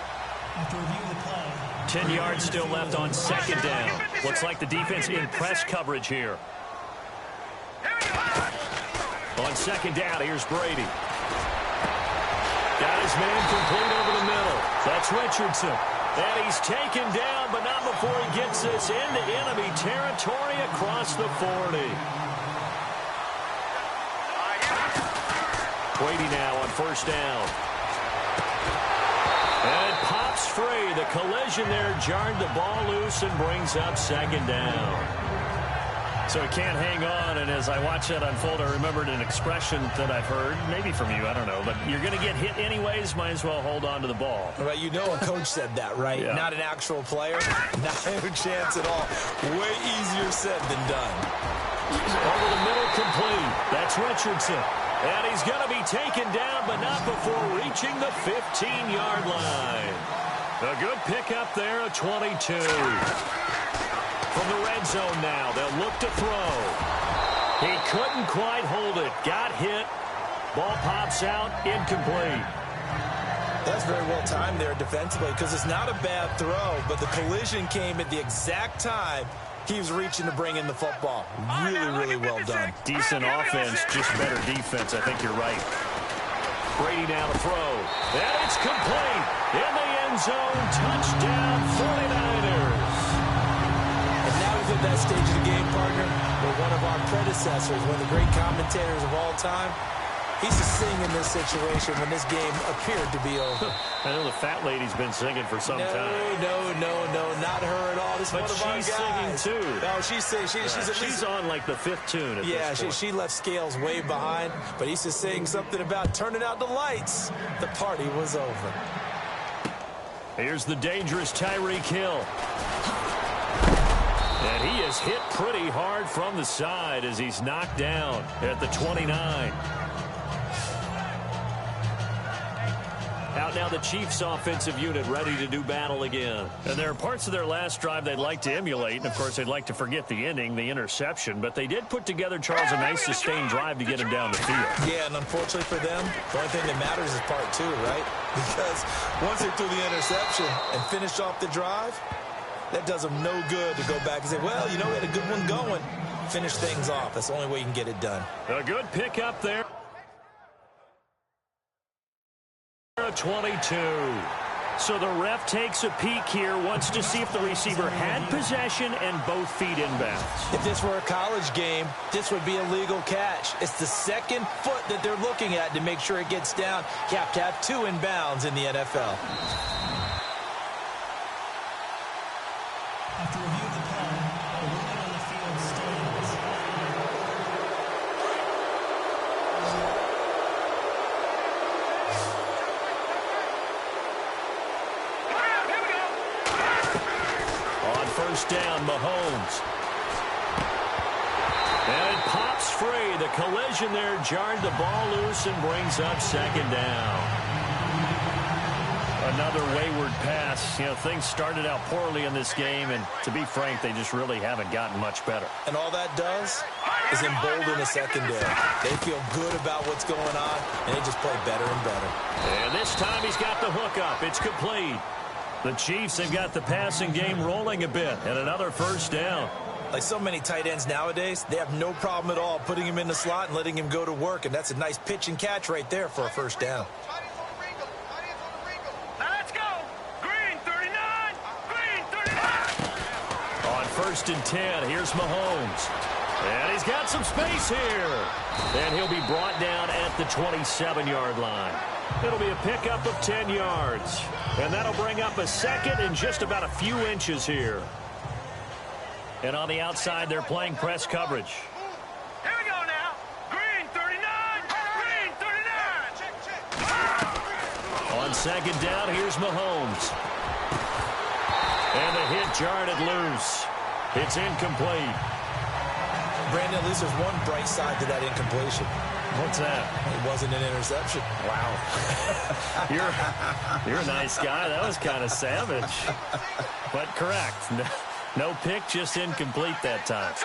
After reviewing the play. 10 yards still left on second down. Looks like the defense in press coverage here. On second down, here's Brady. Got his man complete over the middle. That's Richardson. And he's taken down, but not before he gets this into enemy territory across the 40. Brady now on first down. And it pops free. The collision there jarred the ball loose and brings up second down. So he can't hang on, and as I watch that unfold, I remembered an expression that I've heard, maybe from you, I don't know, but you're going to get hit anyways, might as well hold on to the ball. Right, you know a coach said that, right? Yeah. Not an actual player. Not a chance at all. Way easier said than done. Over the middle, complete. That's Richardson. And he's going to be taken down, but not before reaching the 15-yard line. A good pickup there, a 22. From the red zone now, they'll look to throw. He couldn't quite hold it. Got hit. Ball pops out, incomplete. That's very well timed there defensively because it's not a bad throw, but the collision came at the exact time he was reaching to bring in the football. Really, really well done. Decent offense, just better defense. I think you're right. Brady now to throw. And it's complete. In the end zone, touchdown 49ers. And now he's at that stage of the game, partner, where one of our predecessors, one of the great commentators of all time, he's to sing in this situation when this game appeared to be over. I know the fat lady's been singing for some time. No, not her at all. This is But one of our she's guys. singing, too. No, she's singing. She's on like the fifth tune at this point. She left Scales way behind, but he's just saying something about turning out the lights. The party was over. Here's the dangerous Tyreek Hill. And he is hit pretty hard from the side as he's knocked down at the 29. Out now the Chiefs offensive unit ready to do battle again. And there are parts of their last drive they'd like to emulate. And, of course, they'd like to forget the ending, the interception. But they did put together, Charles, a nice sustained drive to get him down the field. Yeah, and unfortunately for them, the only thing that matters is part two, right? Because once they threw the interception and finished off the drive, that does them no good to go back and say, well, you know, we had a good one going. Finish things off. That's the only way you can get it done. A good pickup there. 22. So the ref takes a peek here, wants to see if the receiver had possession and both feet inbounds. If this were a college game, this would be a legal catch. It's the second foot that they're looking at to make sure it gets down. You have to have two inbounds in the NFL. After reviewing the play, the ruling on the field stands. On first down, Mahomes. And it pops free. The collision there jarred the ball loose and brings up second down. Another wayward pass. You know, things started out poorly in this game, and to be frank, they just really haven't gotten much better. And all that does is embolden the secondary. They feel good about what's going on, and they just play better and better. And this time he's got the hook up. It's complete. The Chiefs have got the passing game rolling a bit, and another first down. Like so many tight ends nowadays, they have no problem at all putting him in the slot and letting him go to work, and that's a nice pitch and catch right there for a first down. First and 10. Here's Mahomes. And he's got some space here. And he'll be brought down at the 27-yard line. It'll be a pickup of 10 yards. And that'll bring up a second and just about a few inches here. And on the outside, they're playing press coverage. Here we go now. Green 39. Green 39. On second down, here's Mahomes. And the hit jarred it loose. It's incomplete. Brandon, at least there's one bright side to that incompletion. What's that? It wasn't an interception. Wow. You're a nice guy. That was kind of savage. But correct. No pick, just incomplete that time.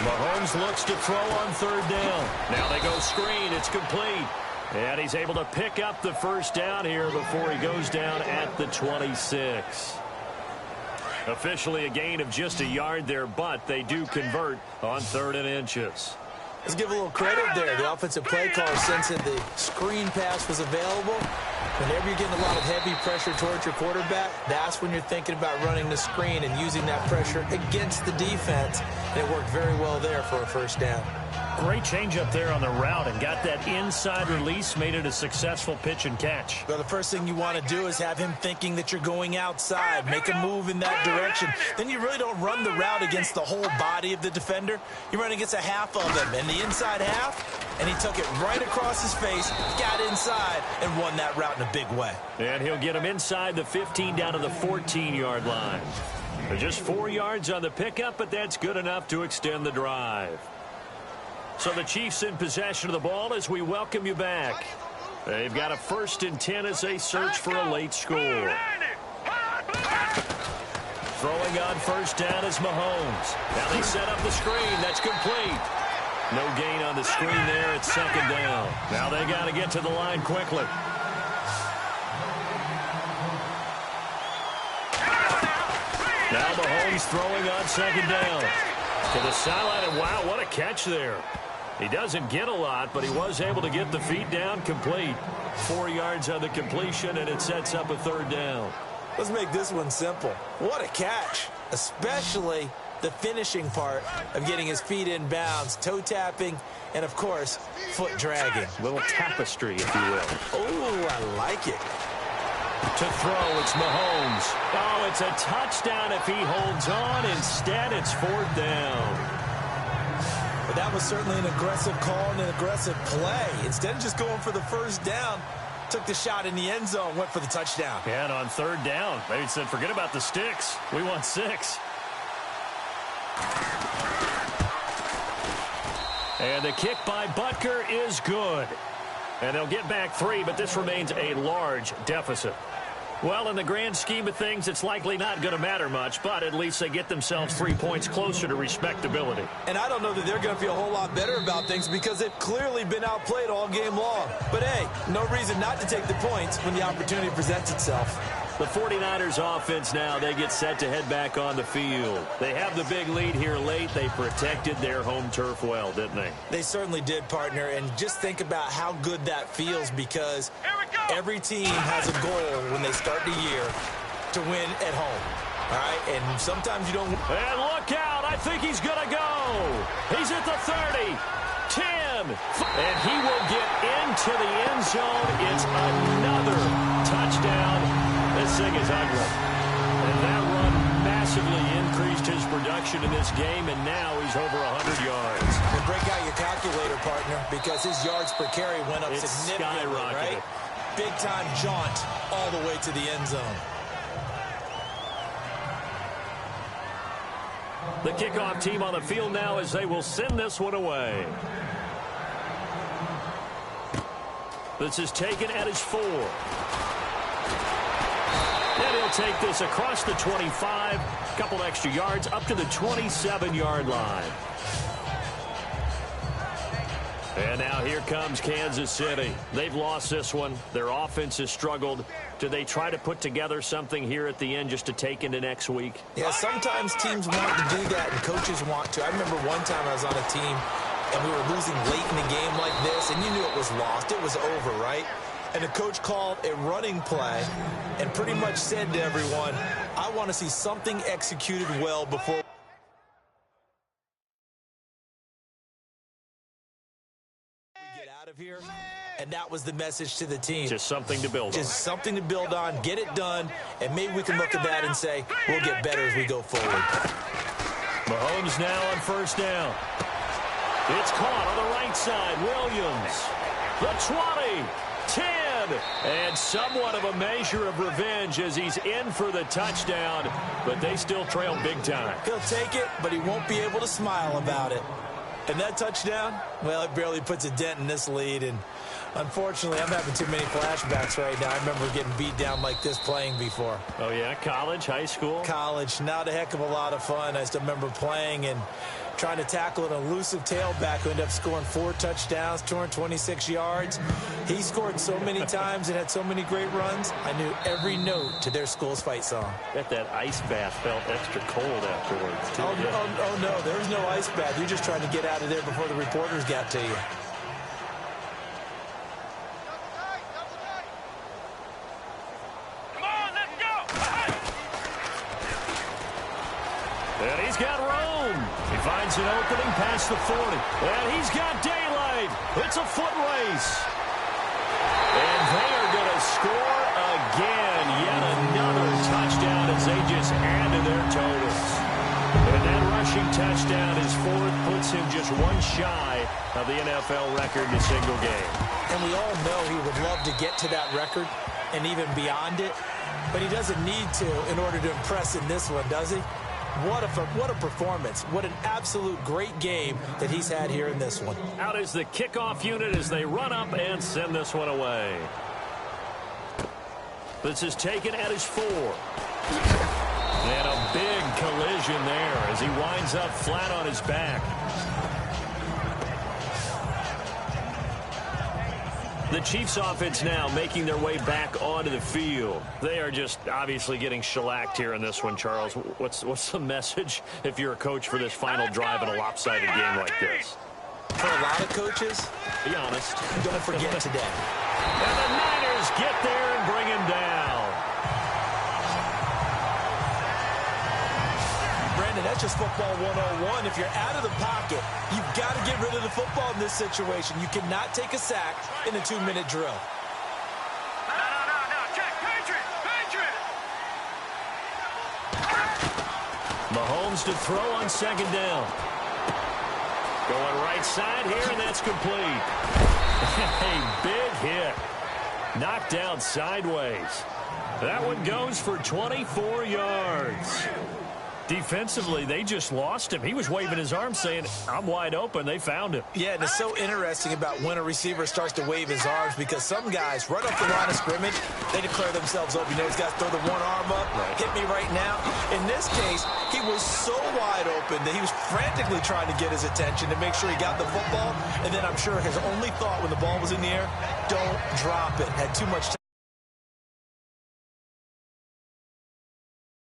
Mahomes looks to throw on third down. Now they go screen. It's complete. And he's able to pick up the first down here before he goes down at the 26. Officially a gain of just a yard there, but they do convert on 3rd and inches. Let's give a little credit there. The offensive play caller sensing the screen pass was available. Whenever you're getting a lot of heavy pressure towards your quarterback, that's when you're thinking about running the screen and using that pressure against the defense. And it worked very well there for a first down. Great change up there on the route and got that inside release, made it a successful pitch and catch. Well, the first thing you want to do is have him thinking that you're going outside, make a move in that direction. Then you really don't run the route against the whole body of the defender. You run against a half of them, and the inside half, and he took it right across his face, got inside, and won that route in a big way. And he'll get him inside the 15 down to the 14-yard line. They're just 4 yards on the pickup, but that's good enough to extend the drive. So the Chiefs in possession of the ball as we welcome you back. They've got a 1st and 10 as they search for a late score. Throwing on first down is Mahomes. Now they set up the screen. That's complete. No gain on the screen there. It's 2nd down. Now they got to get to the line quickly. Now Mahomes throwing on 2nd down. To the sideline, and wow, what a catch there. He doesn't get a lot, but he was able to get the feet down complete. 4 yards on the completion, and it sets up a 3rd down. Let's make this one simple. What a catch, especially the finishing part of getting his feet in bounds, toe tapping, and, of course, foot dragging. A little tapestry, if you will. Oh, I like it. To throw, it's Mahomes. Oh, it's a touchdown if he holds on. Instead, it's 4th down. But that was certainly an aggressive call and an aggressive play. Instead of just going for the first down, took the shot in the end zone, went for the touchdown. And on 3rd down, they said, forget about the sticks. We want 6. And the kick by Butker is good. And they'll get back 3, but this remains a large deficit. Well, in the grand scheme of things, it's likely not going to matter much, but at least they get themselves 3 points closer to respectability. And I don't know that they're going to feel a whole lot better about things because they've clearly been outplayed all game long. But, hey, no reason not to take the points when the opportunity presents itself. The 49ers offense now, they get set to head back on the field. They have the big lead here late. They protected their home turf well, didn't they? They certainly did, partner. And just think about how good that feels because every team has a goal when they start the year to win at home. All right? And sometimes you don't. And look out. I think he's going to go. He's at the 30. 10. And he will get into the end zone. It's another touchdown. This thing is ugly. And that run massively increased his production in this game, and now he's over 100 yards. And break out your calculator, partner, because his yards per carry went up significantly, right? Big-time jaunt all the way to the end zone. The kickoff team on the field now as they will send this one away. This is taken at his 4. And he'll take this across the 25, a couple extra yards, up to the 27-yard line. And now here comes Kansas City. They've lost this one. Their offense has struggled. Do they try to put together something here at the end just to take into next week? Yeah, sometimes teams want to do that, and coaches want to. I remember one time I was on a team, and we were losing late in the game like this, and you knew it was lost. It was over, right? And the coach called a running play and pretty much said to everyone, I want to see something executed well before we get out of here. And that was the message to the team. Just something to build on. Just something to build on, get it done, and maybe we can look at that and say, we'll get better as we go forward. Mahomes now on first down. It's caught on the right side. Williams. The 20. 10, and somewhat of a measure of revenge as he's in for the touchdown, but they still trail big time. He'll take it, but he won't be able to smile about it. And that touchdown, well, it barely puts a dent in this lead, and unfortunately, I'm having too many flashbacks right now. I remember getting beat down like this playing before. Oh, yeah? College, high school? College, not a heck of a lot of fun. I still remember playing, and trying to tackle an elusive tailback who ended up scoring 4 touchdowns, 226 yards. He scored so many times and had so many great runs. I knew every note to their school's fight song. Bet that ice bath felt extra cold afterwards, too. Oh, no, there was no ice bath. You're just trying to get out of there before the reporters got to you. And he's got room. He finds an opening past the 40. And he's got daylight. It's a foot race. And they are going to score again. Yet another touchdown as they just add to their totals. And that rushing touchdown, his fourth, puts him just one shy of the NFL record in a single game. And we all know he would love to get to that record and even beyond it. But he doesn't need to in order to impress in this one, does he? What a performance. What an absolute great game that he's had here in this one. Out is the kickoff unit as they run up and send this one away. This is taken at his 4. And a big collision there as he winds up flat on his back. The Chiefs offense now making their way back onto the field. They are just obviously getting shellacked here in this one, Charles. What's the message if you're a coach for this final drive in a lopsided game like this? For a lot of coaches, be honest, don't forget today. And the Niners get there and bring him down. Brandon, that's just football 101. If you're out of the pocket, you've got to get rid of the football in this situation. You cannot take a sack in a 2-minute drill. No. Check. Patriot. Mahomes to throw on second down. Going right side here, and that's complete. A big hit. Knocked down sideways. That one goes for 24 yards. Defensively, they just lost him. He was waving his arms saying, I'm wide open. They found him. Yeah, and it's so interesting about when a receiver starts to wave his arms because some guys, right off the line of scrimmage, they declare themselves open. You know, these guys throw the one arm up, hit me right now. In this case, he was so wide open that he was frantically trying to get his attention to make sure he got the football. And then I'm sure his only thought when the ball was in the air, don't drop it. Had too much time.